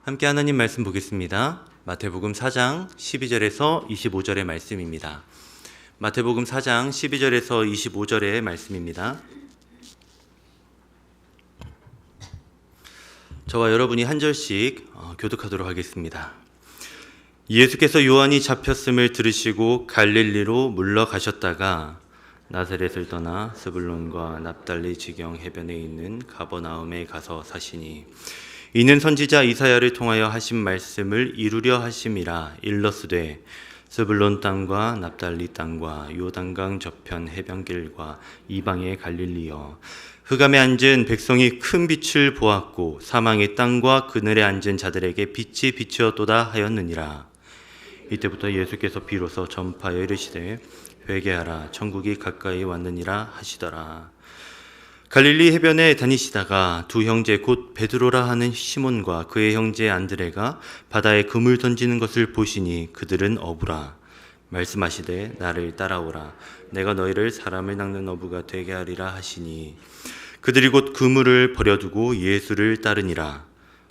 함께 하나님 말씀 보겠습니다. 마태복음 4장 12절에서 25절의 말씀입니다. 마태복음 4장 12절에서 25절의 말씀입니다. 저와 여러분이 한 절씩 교독하도록 하겠습니다. 예수께서 요한이 잡혔음을 들으시고 갈릴리로 물러가셨다가 나사렛을 떠나 스불론과 납달리 지경 해변에 있는 가버나움에 가서 사시니 이는 선지자 이사야를 통하여 하신 말씀을 이루려 하심이라. 일러스되 스불론 땅과 납달리 땅과 요단강 저편 해변길과 이방의 갈릴리여, 흑암에 앉은 백성이 큰 빛을 보았고 사망의 땅과 그늘에 앉은 자들에게 빛이 비추었도다 하였느니라. 이때부터 예수께서 비로소 전파하여 이르시되 회개하라, 천국이 가까이 왔느니라 하시더라. 갈릴리 해변에 다니시다가 두 형제 곧 베드로라 하는 시몬과 그의 형제 안드레가 바다에 금을 던지는 것을 보시니 그들은 어부라. 말씀하시되 나를 따라오라, 내가 너희를 사람을 낚는 어부가 되게 하리라 하시니 그들이 곧 그물을 버려두고 예수를 따르니라.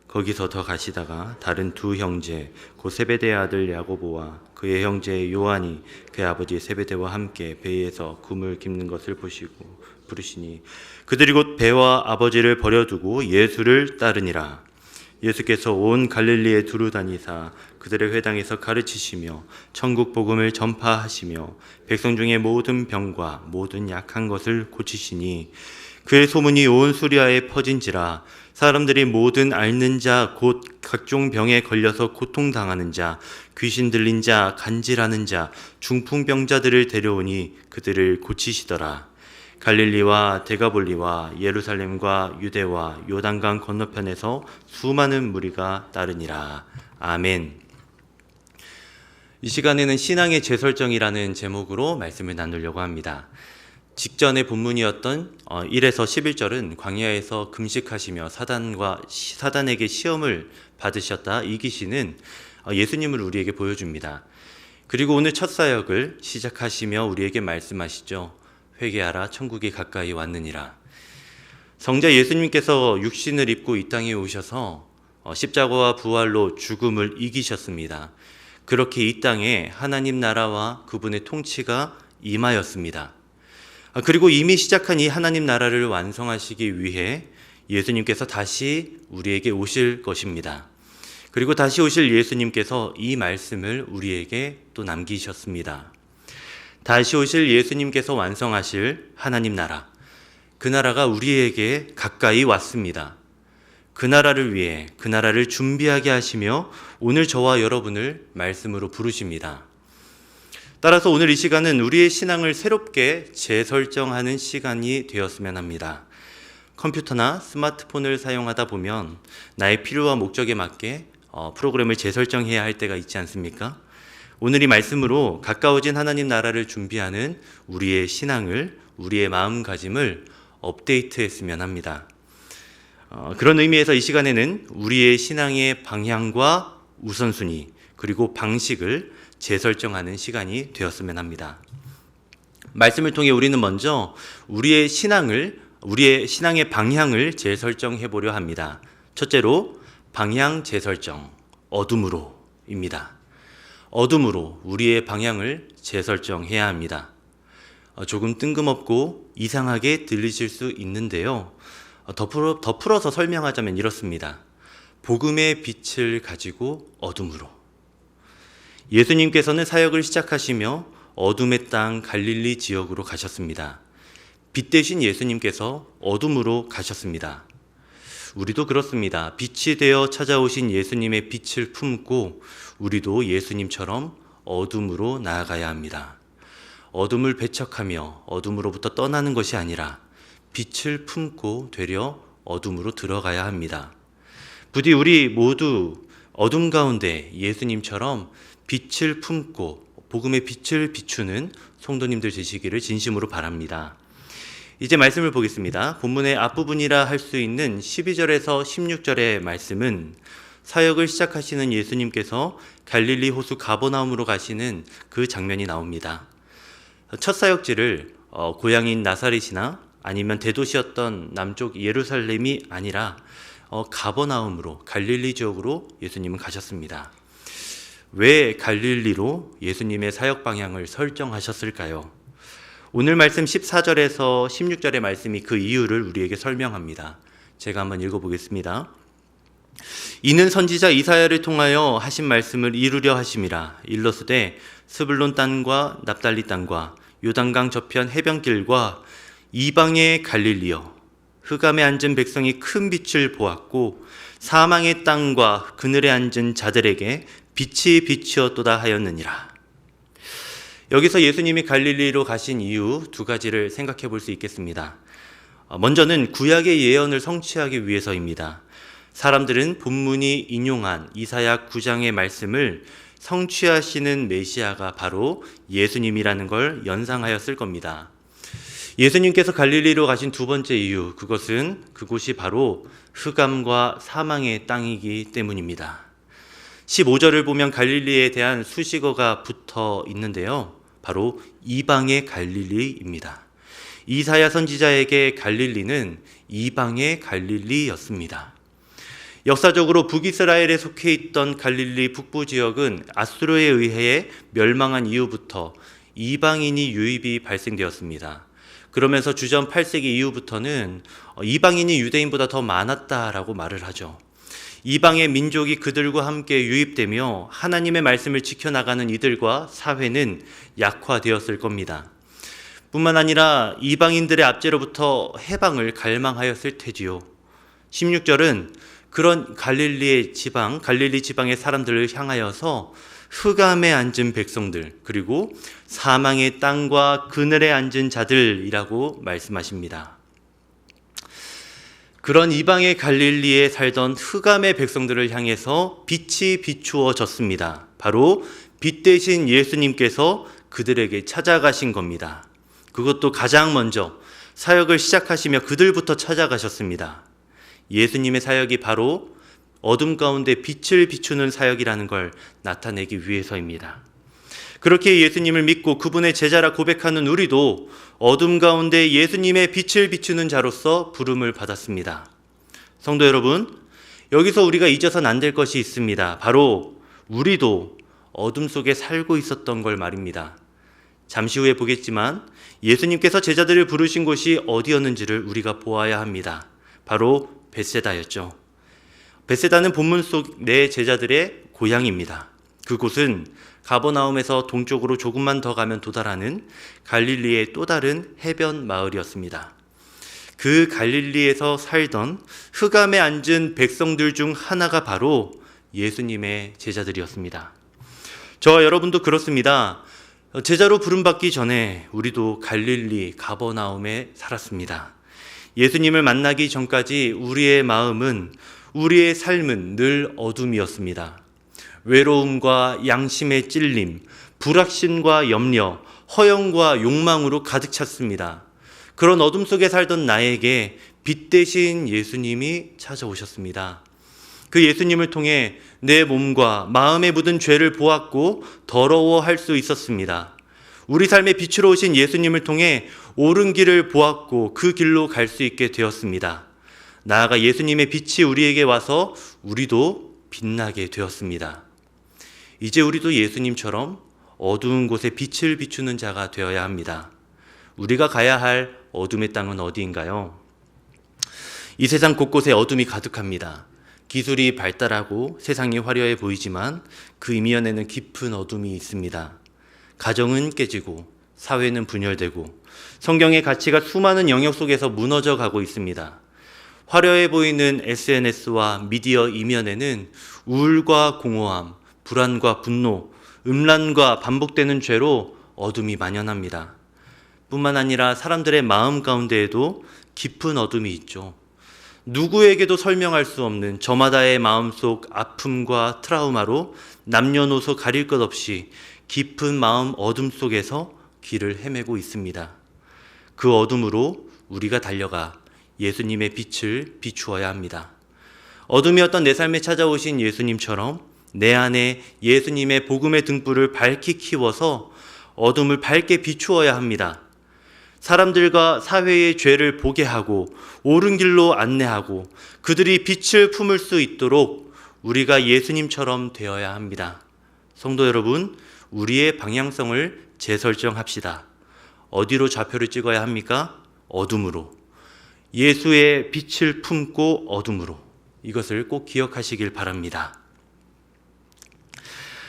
거기서 더 가시다가 다른 두 형제 곧 세베대의 아들 야고보와 그의 형제 요한이 그의 아버지 세베대와 함께 배에서 그물 깁는 것을 보시고 부르시니 그들이 곧 배와 아버지를 버려두고 예수를 따르니라. 예수께서 온 갈릴리에 두루 다니사 그들의 회당에서 가르치시며 천국 복음을 전파하시며 백성 중에 모든 병과 모든 약한 것을 고치시니 그의 소문이 온 수리아에 퍼진지라. 사람들이 모든 앓는 자 곧 각종 병에 걸려서 고통당하는 자, 귀신 들린 자, 간질하는 자, 중풍병자들을 데려오니 그들을 고치시더라. 갈릴리와 데가볼리와 예루살렘과 유대와 요단강 건너편에서 수많은 무리가 따르니라. 아멘. 이 시간에는 신앙의 재설정이라는 제목으로 말씀을 나누려고 합니다. 직전의 본문이었던 1에서 11절은 광야에서 금식하시며 사단에게 시험을 받으셨다 이기시는 예수님을 우리에게 보여줍니다. 그리고 오늘 첫 사역을 시작하시며 우리에게 말씀하시죠. 회개하라, 천국이 가까이 왔느니라. 성자 예수님께서 육신을 입고 이 땅에 오셔서 십자가와 부활로 죽음을 이기셨습니다. 그렇게 이 땅에 하나님 나라와 그분의 통치가 임하였습니다. 그리고 이미 시작한 이 하나님 나라를 완성하시기 위해 예수님께서 다시 우리에게 오실 것입니다. 그리고 다시 오실 예수님께서 이 말씀을 우리에게 또 남기셨습니다. 다시 오실 예수님께서 완성하실 하나님 나라, 그 나라가 우리에게 가까이 왔습니다. 그 나라를 위해, 그 나라를 준비하게 하시며 오늘 저와 여러분을 말씀으로 부르십니다. 따라서 오늘 이 시간은 우리의 신앙을 새롭게 재설정하는 시간이 되었으면 합니다. 컴퓨터나 스마트폰을 사용하다 보면 나의 필요와 목적에 맞게 프로그램을 재설정해야 할 때가 있지 않습니까? 오늘 이 말씀으로 가까워진 하나님 나라를 준비하는 우리의 신앙을, 우리의 마음가짐을 업데이트했으면 합니다. 그런 의미에서 이 시간에는 우리의 신앙의 방향과 우선순위 그리고 방식을 재설정하는 시간이 되었으면 합니다. 말씀을 통해 우리는 먼저 우리의 신앙의 방향을 재설정해 보려 합니다. 첫째로 방향 재설정, 어둠으로입니다. 어둠으로 우리의 방향을 재설정해야 합니다. 조금 뜬금없고 이상하게 들리실 수 있는데요. 더 풀어서 설명하자면 이렇습니다. 복음의 빛을 가지고 어둠으로. 예수님께서는 사역을 시작하시며 어둠의 땅 갈릴리 지역으로 가셨습니다. 빛 대신 예수님께서 어둠으로 가셨습니다. 우리도 그렇습니다. 빛이 되어 찾아오신 예수님의 빛을 품고 우리도 예수님처럼 어둠으로 나아가야 합니다. 어둠을 배척하며 어둠으로부터 떠나는 것이 아니라 빛을 품고 되려 어둠으로 들어가야 합니다. 부디 우리 모두 어둠 가운데 예수님처럼 빛을 품고 복음의 빛을 비추는 성도님들 되시기를 진심으로 바랍니다. 이제 말씀을 보겠습니다. 본문의 앞부분이라 할 수 있는 12절에서 16절의 말씀은 사역을 시작하시는 예수님께서 갈릴리 호수 가버나움으로 가시는 그 장면이 나옵니다. 첫 사역지를 고향인 나사렛이나 아니면 대도시였던 남쪽 예루살렘이 아니라 가버나움으로 갈릴리 지역으로 예수님은 가셨습니다. 왜 갈릴리로 예수님의 사역 방향을 설정하셨을까요? 오늘 말씀 14절에서 16절의 말씀이 그 이유를 우리에게 설명합니다. 제가 한번 읽어보겠습니다. 이는 선지자 이사야를 통하여 하신 말씀을 이루려 하심이라. 일러스되 스불론 땅과 납달리 땅과 요단강 저편 해변길과 이방의 갈릴리여, 흑암에 앉은 백성이 큰 빛을 보았고 사망의 땅과 그늘에 앉은 자들에게 빛이 비치었도다 하였느니라. 여기서 예수님이 갈릴리로 가신 이유 두 가지를 생각해 볼 수 있겠습니다. 먼저는 구약의 예언을 성취하기 위해서입니다. 사람들은 본문이 인용한 이사야 9장의 말씀을 성취하시는 메시아가 바로 예수님이라는 걸 연상하였을 겁니다. 예수님께서 갈릴리로 가신 두 번째 이유, 그곳이 바로 흑암과 사망의 땅이기 때문입니다. 15절을 보면 갈릴리에 대한 수식어가 붙어 있는데요. 바로 이방의 갈릴리입니다. 이사야 선지자에게 갈릴리는 이방의 갈릴리였습니다. 역사적으로 북이스라엘에 속해 있던 갈릴리 북부 지역은 아수르에 의해 멸망한 이후부터 이방인이 유입이 발생되었습니다. 그러면서 주전 8세기 이후부터는 이방인이 유대인보다 더 많았다라고 말을 하죠. 이방의 민족이 그들과 함께 유입되며 하나님의 말씀을 지켜나가는 이들과 사회는 약화되었을 겁니다. 뿐만 아니라 이방인들의 압제로부터 해방을 갈망하였을 테지요. 16절은 그런 갈릴리 지방의 사람들을 향하여서 흑암에 앉은 백성들, 그리고 사망의 땅과 그늘에 앉은 자들이라고 말씀하십니다. 그런 이방의 갈릴리에 살던 흑암의 백성들을 향해서 빛이 비추어졌습니다. 바로 빛 대신 예수님께서 그들에게 찾아가신 겁니다. 그것도 가장 먼저 사역을 시작하시며 그들부터 찾아가셨습니다. 예수님의 사역이 바로 어둠 가운데 빛을 비추는 사역이라는 걸 나타내기 위해서입니다. 그렇게 예수님을 믿고 그분의 제자라 고백하는 우리도 어둠 가운데 예수님의 빛을 비추는 자로서 부름을 받았습니다. 성도 여러분, 여기서 우리가 잊어서는 안 될 것이 있습니다. 바로 우리도 어둠 속에 살고 있었던 걸 말입니다. 잠시 후에 보겠지만 예수님께서 제자들을 부르신 곳이 어디였는지를 우리가 보아야 합니다. 바로 벳세다였죠. 벳세다는 본문 속 네 제자들의 고향입니다. 그곳은 가버나움에서 동쪽으로 조금만 더 가면 도달하는 갈릴리의 또 다른 해변 마을이었습니다. 그 갈릴리에서 살던 흑암에 앉은 백성들 중 하나가 바로 예수님의 제자들이었습니다. 저와 여러분도 그렇습니다. 제자로 부름받기 전에 우리도 갈릴리 가버나움에 살았습니다. 예수님을 만나기 전까지 우리의 마음은, 우리의 삶은 늘 어둠이었습니다. 외로움과 양심의 찔림, 불확신과 염려, 허영과 욕망으로 가득 찼습니다. 그런 어둠 속에 살던 나에게 빛 대신 예수님이 찾아오셨습니다. 그 예수님을 통해 내 몸과 마음에 묻은 죄를 보았고 더러워할 수 있었습니다. 우리 삶의 빛으로 오신 예수님을 통해 옳은 길을 보았고 그 길로 갈 수 있게 되었습니다. 나아가 예수님의 빛이 우리에게 와서 우리도 빛나게 되었습니다. 이제 우리도 예수님처럼 어두운 곳에 빛을 비추는 자가 되어야 합니다. 우리가 가야 할 어둠의 땅은 어디인가요? 이 세상 곳곳에 어둠이 가득합니다. 기술이 발달하고 세상이 화려해 보이지만 그 이면에는 깊은 어둠이 있습니다. 가정은 깨지고 사회는 분열되고 성경의 가치가 수많은 영역 속에서 무너져 가고 있습니다. 화려해 보이는 SNS와 미디어 이면에는 우울과 공허함, 불안과 분노, 음란과 반복되는 죄로 어둠이 만연합니다. 뿐만 아니라 사람들의 마음 가운데에도 깊은 어둠이 있죠. 누구에게도 설명할 수 없는 저마다의 마음속 아픔과 트라우마로 남녀노소 가릴 것 없이 깊은 마음 어둠 속에서 길을 헤매고 있습니다. 그 어둠으로 우리가 달려가 예수님의 빛을 비추어야 합니다. 어둠이었던 내 삶에 찾아오신 예수님처럼 내 안에 예수님의 복음의 등불을 밝히 키워서 어둠을 밝게 비추어야 합니다. 사람들과 사회의 죄를 보게 하고 옳은 길로 안내하고 그들이 빛을 품을 수 있도록 우리가 예수님처럼 되어야 합니다. 성도 여러분, 우리의 방향성을 재설정합시다. 어디로 좌표를 찍어야 합니까? 어둠으로. 예수의 빛을 품고 어둠으로. 이것을 꼭 기억하시길 바랍니다.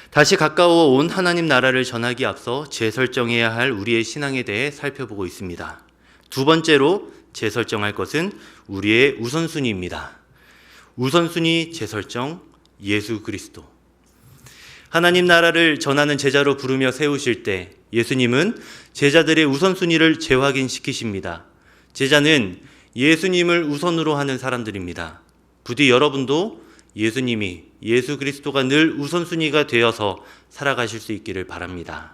다시 가까워 온 하나님 나라를 전하기 앞서 재설정해야 할 우리의 신앙에 대해 살펴보고 있습니다. 두 번째로 재설정할 것은 우리의 우선순위입니다. 우선순위 재설정, 예수 그리스도. 하나님 나라를 전하는 제자로 부르며 세우실 때 예수님은 제자들의 우선순위를 재확인시키십니다. 제자는 예수님을 우선으로 하는 사람들입니다. 부디 여러분도 예수님이, 예수 그리스도가 늘 우선순위가 되어서 살아가실 수 있기를 바랍니다.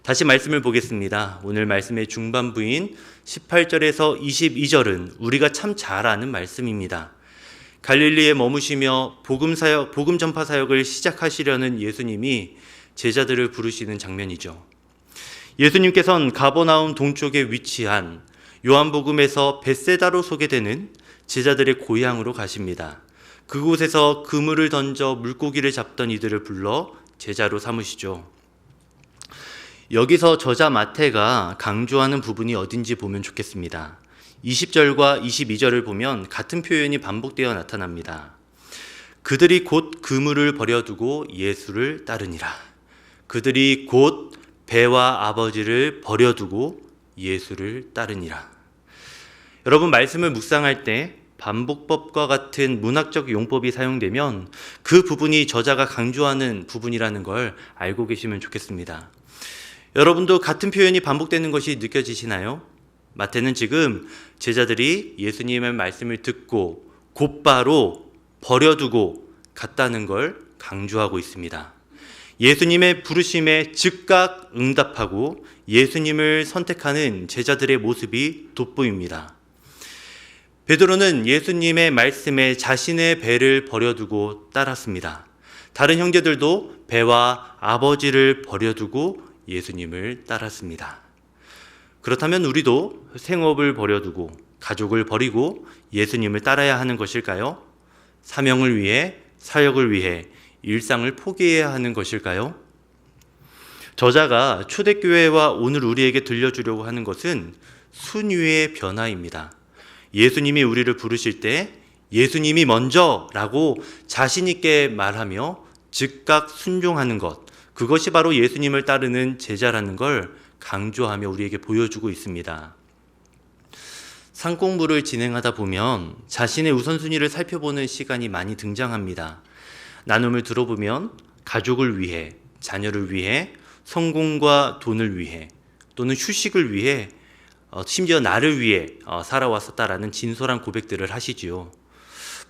다시 말씀을 보겠습니다. 오늘 말씀의 중반부인 18절에서 22절은 우리가 참 잘 아는 말씀입니다. 갈릴리에 머무시며 복음 전파 사역을 시작하시려는 예수님이 제자들을 부르시는 장면이죠. 예수님께서는 가버나움 동쪽에 위치한 요한복음에서 벳세다로 소개되는 제자들의 고향으로 가십니다. 그곳에서 그물을 던져 물고기를 잡던 이들을 불러 제자로 삼으시죠. 여기서 저자 마태가 강조하는 부분이 어딘지 보면 좋겠습니다. 20절과 22절을 보면 같은 표현이 반복되어 나타납니다. 그들이 곧 그물을 버려두고 예수를 따르니라. 그들이 곧 배와 아버지를 버려두고 예수를 따르니라. 여러분, 말씀을 묵상할 때 반복법과 같은 문학적 용법이 사용되면 그 부분이 저자가 강조하는 부분이라는 걸 알고 계시면 좋겠습니다. 여러분도 같은 표현이 반복되는 것이 느껴지시나요? 마태는 지금 제자들이 예수님의 말씀을 듣고 곧바로 버려두고 갔다는 걸 강조하고 있습니다. 예수님의 부르심에 즉각 응답하고 예수님을 선택하는 제자들의 모습이 돋보입니다. 베드로는 예수님의 말씀에 자신의 배를 버려두고 따랐습니다. 다른 형제들도 배와 아버지를 버려두고 예수님을 따랐습니다. 그렇다면 우리도 생업을 버려두고 가족을 버리고 예수님을 따라야 하는 것일까요? 사명을 위해, 사역을 위해 일상을 포기해야 하는 것일까요? 저자가 초대교회와 오늘 우리에게 들려주려고 하는 것은 순위의 변화입니다. 예수님이 우리를 부르실 때 예수님이 먼저라고 자신 있게 말하며 즉각 순종하는 것, 그것이 바로 예수님을 따르는 제자라는 걸 강조하며 우리에게 보여주고 있습니다. 상공부를 진행하다 보면 자신의 우선순위를 살펴보는 시간이 많이 등장합니다. 나눔을 들어보면 가족을 위해, 자녀를 위해, 성공과 돈을 위해, 또는 휴식을 위해, 심지어 나를 위해 살아왔었다라는 진솔한 고백들을 하시지요.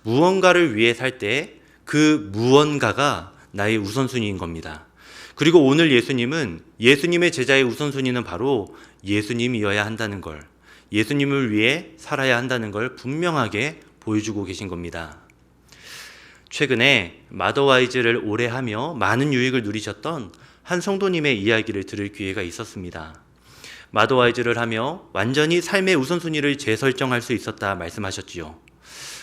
무언가를 위해 살 때 그 무언가가 나의 우선순위인 겁니다. 그리고 오늘 예수님은 예수님의 제자의 우선순위는 바로 예수님이어야 한다는 걸, 예수님을 위해 살아야 한다는 걸 분명하게 보여주고 계신 겁니다. 최근에 마더와이즈를 오래 하며 많은 유익을 누리셨던 한 성도님의 이야기를 들을 기회가 있었습니다. 마더와이즈를 하며 완전히 삶의 우선순위를 재설정할 수 있었다 말씀하셨지요.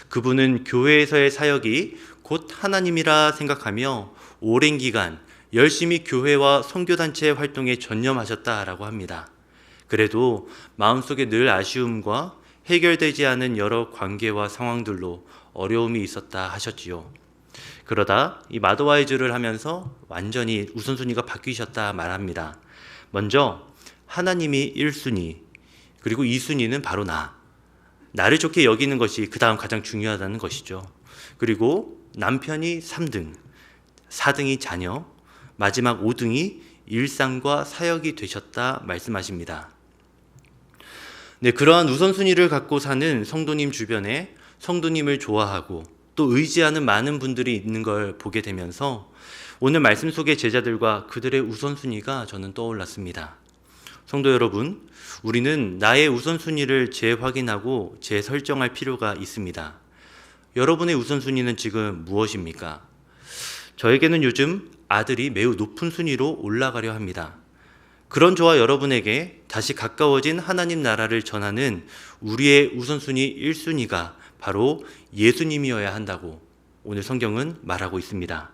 그분은 교회에서의 사역이 곧 하나님이라 생각하며 오랜 기간 열심히 교회와 선교단체 활동에 전념하셨다라고 합니다. 그래도 마음속에 늘 아쉬움과 해결되지 않은 여러 관계와 상황들로 어려움이 있었다 하셨지요. 그러다 이 마더와이즈를 하면서 완전히 우선순위가 바뀌셨다 말합니다. 먼저 하나님이 1순위, 그리고 2순위는 바로 나를 좋게 여기는 것이 그 다음 가장 중요하다는 것이죠. 그리고 남편이 3등, 4등이 자녀, 마지막 5등이 일상과 사역이 되셨다 말씀하십니다. 네, 그러한 우선순위를 갖고 사는 성도님 주변에 성도님을 좋아하고 또 의지하는 많은 분들이 있는 걸 보게 되면서 오늘 말씀 속의 제자들과 그들의 우선순위가 저는 떠올랐습니다. 성도 여러분, 우리는 나의 우선순위를 재확인하고 재설정할 필요가 있습니다. 여러분의 우선순위는 지금 무엇입니까? 저에게는 요즘 아들이 매우 높은 순위로 올라가려 합니다. 그런 저와 여러분에게 다시 가까워진 하나님 나라를 전하는 우리의 우선순위 1순위가 바로 예수님이어야 한다고 오늘 성경은 말하고 있습니다.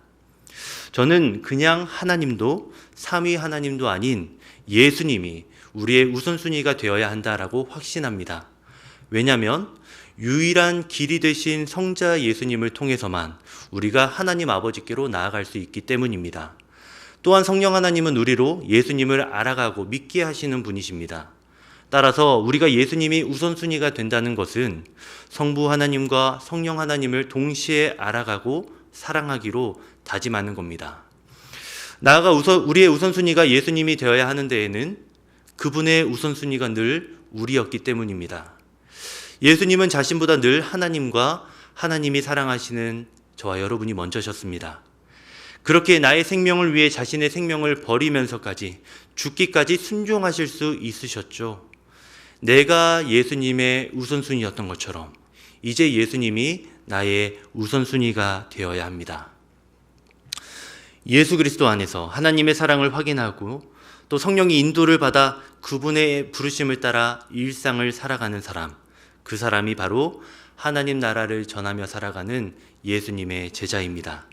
저는 그냥 하나님도 삼위 하나님도 아닌 예수님이 우리의 우선순위가 되어야 한다라고 확신합니다. 왜냐하면 유일한 길이 되신 성자 예수님을 통해서만 우리가 하나님 아버지께로 나아갈 수 있기 때문입니다. 또한 성령 하나님은 우리로 예수님을 알아가고 믿게 하시는 분이십니다. 따라서 우리가 예수님이 우선순위가 된다는 것은 성부 하나님과 성령 하나님을 동시에 알아가고 사랑하기로 다짐하는 겁니다. 나아가 우리의 우선순위가 예수님이 되어야 하는 데에는 그분의 우선순위가 늘 우리였기 때문입니다. 예수님은 자신보다 늘 하나님과 하나님이 사랑하시는 저와 여러분이 먼저셨습니다. 그렇게 나의 생명을 위해 자신의 생명을 버리면서까지 죽기까지 순종하실 수 있으셨죠. 내가 예수님의 우선순위였던 것처럼 이제 예수님이 나의 우선순위가 되어야 합니다. 예수 그리스도 안에서 하나님의 사랑을 확인하고 또 성령의 인도를 받아 그분의 부르심을 따라 일상을 살아가는 사람, 그 사람이 바로 하나님 나라를 전하며 살아가는 예수님의 제자입니다.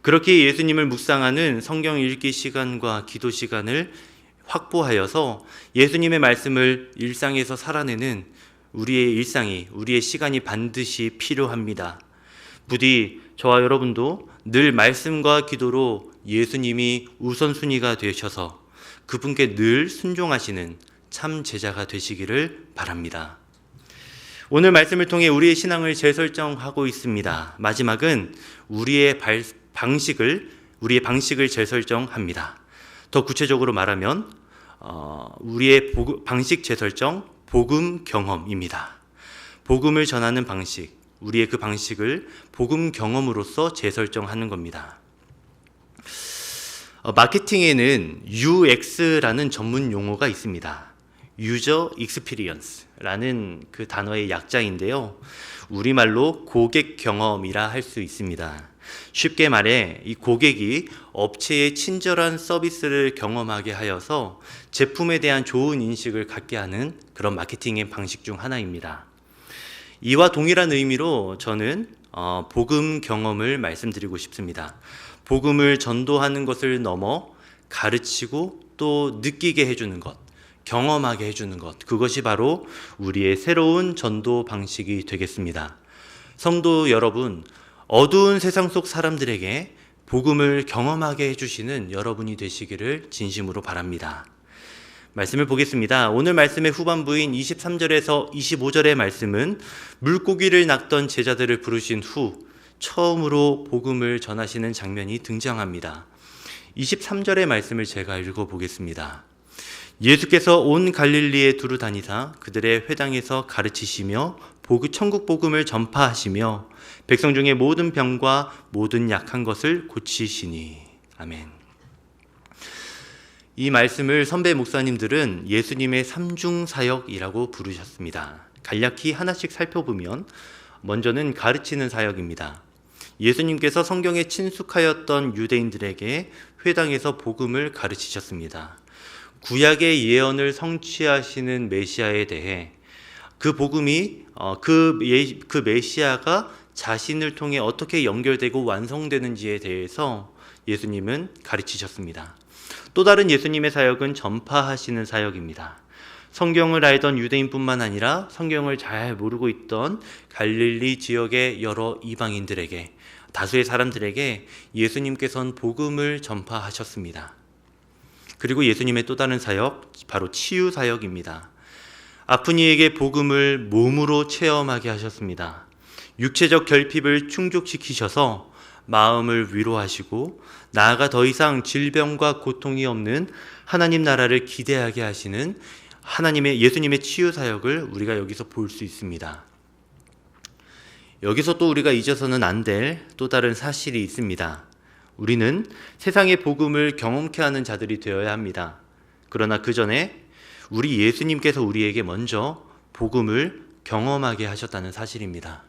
그렇게 예수님을 묵상하는 성경 읽기 시간과 기도 시간을 확보하여서 예수님의 말씀을 일상에서 살아내는 우리의 일상이, 우리의 시간이 반드시 필요합니다. 부디 저와 여러분도 늘 말씀과 기도로 예수님이 우선순위가 되셔서 그분께 늘 순종하시는 참 제자가 되시기를 바랍니다. 오늘 말씀을 통해 우리의 신앙을 재설정하고 있습니다. 마지막은 우리의 방식을 재설정합니다. 더 구체적으로 말하면 우리의 방식 재설정, 복음 경험입니다. 복음을 전하는 방식, 우리의 그 방식을 복음 경험으로서 재설정하는 겁니다. 마케팅에는 UX라는 전문 용어가 있습니다. User Experience라는 그 단어의 약자인데요. 우리말로 고객 경험이라 할 수 있습니다. 쉽게 말해 이 고객이 업체의 친절한 서비스를 경험하게 하여서 제품에 대한 좋은 인식을 갖게 하는 그런 마케팅의 방식 중 하나입니다. 이와 동일한 의미로 저는 복음 경험을 말씀드리고 싶습니다. 복음을 전도하는 것을 넘어 가르치고 또 느끼게 해주는 것, 경험하게 해주는 것, 그것이 바로 우리의 새로운 전도 방식이 되겠습니다. 성도 여러분, 어두운 세상 속 사람들에게 복음을 경험하게 해주시는 여러분이 되시기를 진심으로 바랍니다. 말씀을 보겠습니다. 오늘 말씀의 후반부인 23절에서 25절의 말씀은 물고기를 낚던 제자들을 부르신 후 처음으로 복음을 전하시는 장면이 등장합니다. 23절의 말씀을 제가 읽어보겠습니다. 예수께서 온 갈릴리에 두루 다니사 그들의 회당에서 가르치시며 천국 복음을 전파하시며 백성 중에 모든 병과 모든 약한 것을 고치시니. 아멘. 이 말씀을 선배 목사님들은 예수님의 삼중사역이라고 부르셨습니다. 간략히 하나씩 살펴보면 먼저는 가르치는 사역입니다. 예수님께서 성경에 친숙하였던 유대인들에게 회당에서 복음을 가르치셨습니다. 구약의 예언을 성취하시는 메시아에 대해 그 복음이 그 메시아가 자신을 통해 어떻게 연결되고 완성되는지에 대해서 예수님은 가르치셨습니다. 또 다른 예수님의 사역은 전파하시는 사역입니다. 성경을 알던 유대인뿐만 아니라 성경을 잘 모르고 있던 갈릴리 지역의 여러 이방인들에게, 다수의 사람들에게 예수님께서는 복음을 전파하셨습니다. 그리고 예수님의 또 다른 사역, 바로 치유 사역입니다. 아픈 이에게 복음을 몸으로 체험하게 하셨습니다. 육체적 결핍을 충족시키셔서 마음을 위로하시고 나아가 더 이상 질병과 고통이 없는 하나님 나라를 기대하게 하시는 예수님의 치유 사역을 우리가 여기서 볼 수 있습니다. 여기서 또 우리가 잊어서는 안 될 또 다른 사실이 있습니다. 우리는 세상의 복음을 경험케 하는 자들이 되어야 합니다. 그러나 그 전에 우리 예수님께서 우리에게 먼저 복음을 경험하게 하셨다는 사실입니다.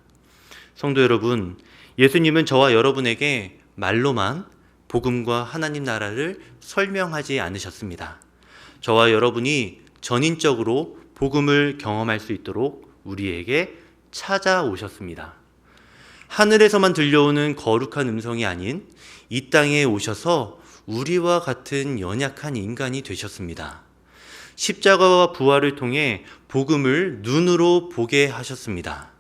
성도 여러분, 예수님은 저와 여러분에게 말로만 복음과 하나님 나라를 설명하지 않으셨습니다. 저와 여러분이 전인적으로 복음을 경험할 수 있도록 우리에게 찾아오셨습니다. 하늘에서만 들려오는 거룩한 음성이 아닌 이 땅에 오셔서 우리와 같은 연약한 인간이 되셨습니다. 십자가와 부활을 통해 복음을 눈으로 보게 하셨습니다.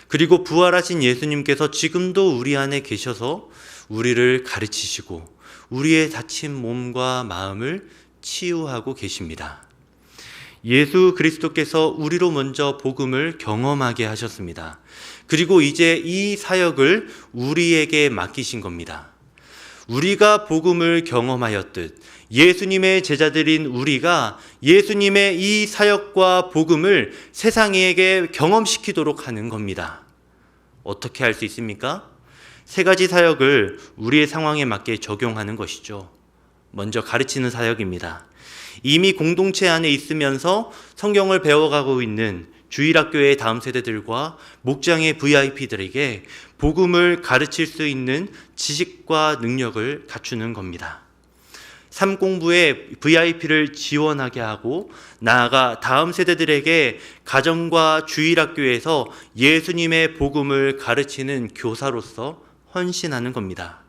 그리고 부활하신 예수님께서 지금도 우리 안에 계셔서 우리를 가르치시고 우리의 다친 몸과 마음을 치유하고 계십니다. 예수 그리스도께서 우리로 먼저 복음을 경험하게 하셨습니다. 그리고 이제 이 사역을 우리에게 맡기신 겁니다. 우리가 복음을 경험하였듯 예수님의 제자들인 우리가 예수님의 이 사역과 복음을 세상에게 경험시키도록 하는 겁니다. 어떻게 할 수 있습니까? 세 가지 사역을 우리의 상황에 맞게 적용하는 것이죠. 먼저 가르치는 사역입니다. 이미 공동체 안에 있으면서 성경을 배워가고 있는 주일학교의 다음 세대들과 목장의 VIP들에게 복음을 가르칠 수 있는 지식과 능력을 갖추는 겁니다. 삶 공부에 VIP를 지원하게 하고 나아가 다음 세대들에게 가정과 주일학교에서 예수님의 복음을 가르치는 교사로서 헌신하는 겁니다.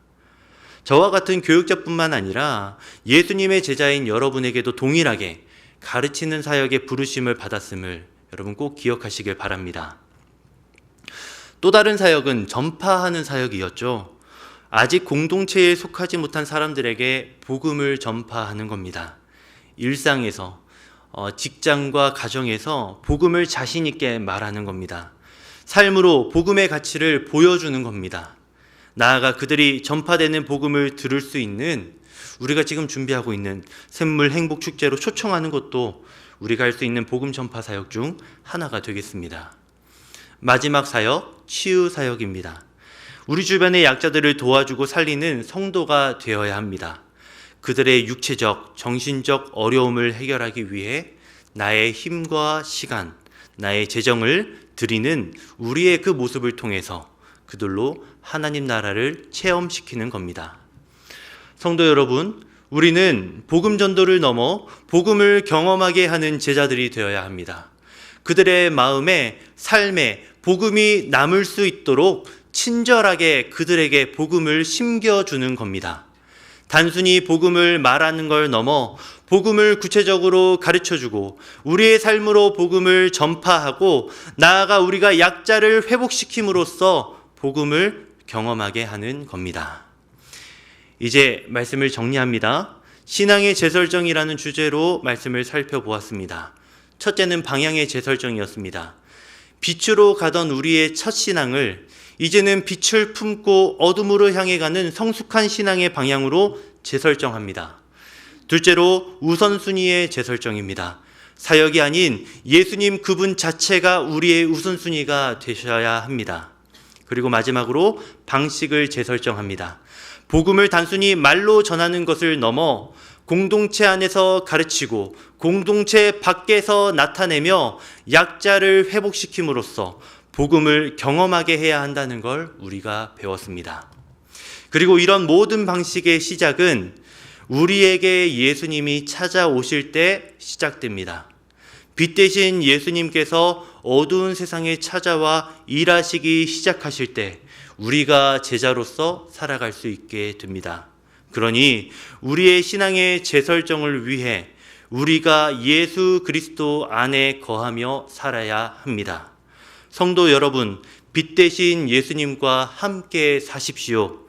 저와 같은 교육자뿐만 아니라 예수님의 제자인 여러분에게도 동일하게 가르치는 사역의 부르심을 받았음을 여러분 꼭 기억하시길 바랍니다. 또 다른 사역은 전파하는 사역이었죠. 아직 공동체에 속하지 못한 사람들에게 복음을 전파하는 겁니다. 일상에서, 직장과 가정에서 복음을 자신 있게 말하는 겁니다. 삶으로 복음의 가치를 보여주는 겁니다. 나아가 그들이 전파되는 복음을 들을 수 있는 우리가 지금 준비하고 있는 샘물 행복 축제로 초청하는 것도 우리가 할 수 있는 복음 전파 사역 중 하나가 되겠습니다. 마지막 사역, 치유 사역입니다. 우리 주변의 약자들을 도와주고 살리는 성도가 되어야 합니다. 그들의 육체적, 정신적 어려움을 해결하기 위해 나의 힘과 시간, 나의 재정을 드리는 우리의 그 모습을 통해서 그들로 하나님 나라를 체험시키는 겁니다. 성도 여러분, 우리는 복음 전도를 넘어 복음을 경험하게 하는 제자들이 되어야 합니다. 그들의 마음에, 삶에 복음이 남을 수 있도록 친절하게 그들에게 복음을 심겨주는 겁니다. 단순히 복음을 말하는 걸 넘어 복음을 구체적으로 가르쳐주고 우리의 삶으로 복음을 전파하고 나아가 우리가 약자를 회복시킴으로써 복음을 경험하게 하는 겁니다. 이제 말씀을 정리합니다. 신앙의 재설정이라는 주제로 말씀을 살펴보았습니다. 첫째는 방향의 재설정이었습니다. 빛으로 가던 우리의 첫 신앙을 이제는 빛을 품고 어둠으로 향해 가는 성숙한 신앙의 방향으로 재설정합니다. 둘째로 우선순위의 재설정입니다. 사역이 아닌 예수님 그분 자체가 우리의 우선순위가 되셔야 합니다. 그리고 마지막으로 방식을 재설정합니다. 복음을 단순히 말로 전하는 것을 넘어 공동체 안에서 가르치고 공동체 밖에서 나타내며 약자를 회복시킴으로써 복음을 경험하게 해야 한다는 걸 우리가 배웠습니다. 그리고 이런 모든 방식의 시작은 우리에게 예수님이 찾아오실 때 시작됩니다. 빛 대신 예수님께서 어두운 세상에 찾아와 일하시기 시작하실 때 우리가 제자로서 살아갈 수 있게 됩니다. 그러니 우리의 신앙의 재설정을 위해 우리가 예수 그리스도 안에 거하며 살아야 합니다. 성도 여러분, 빛 대신 예수님과 함께 사십시오.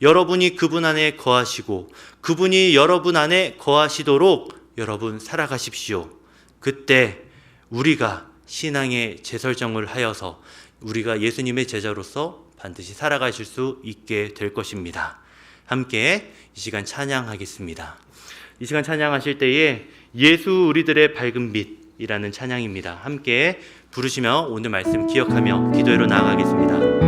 여러분이 그분 안에 거하시고 그분이 여러분 안에 거하시도록 여러분 살아가십시오. 그때 우리가 신앙의 재설정을 하여서 우리가 예수님의 제자로서 반드시 살아가실 수 있게 될 것입니다. 함께 이 시간 찬양하겠습니다. 이 시간 찬양하실 때에 예수 우리들의 밝은 빛이라는 찬양입니다. 함께 부르시며 오늘 말씀 기억하며 기도회로 나아가겠습니다.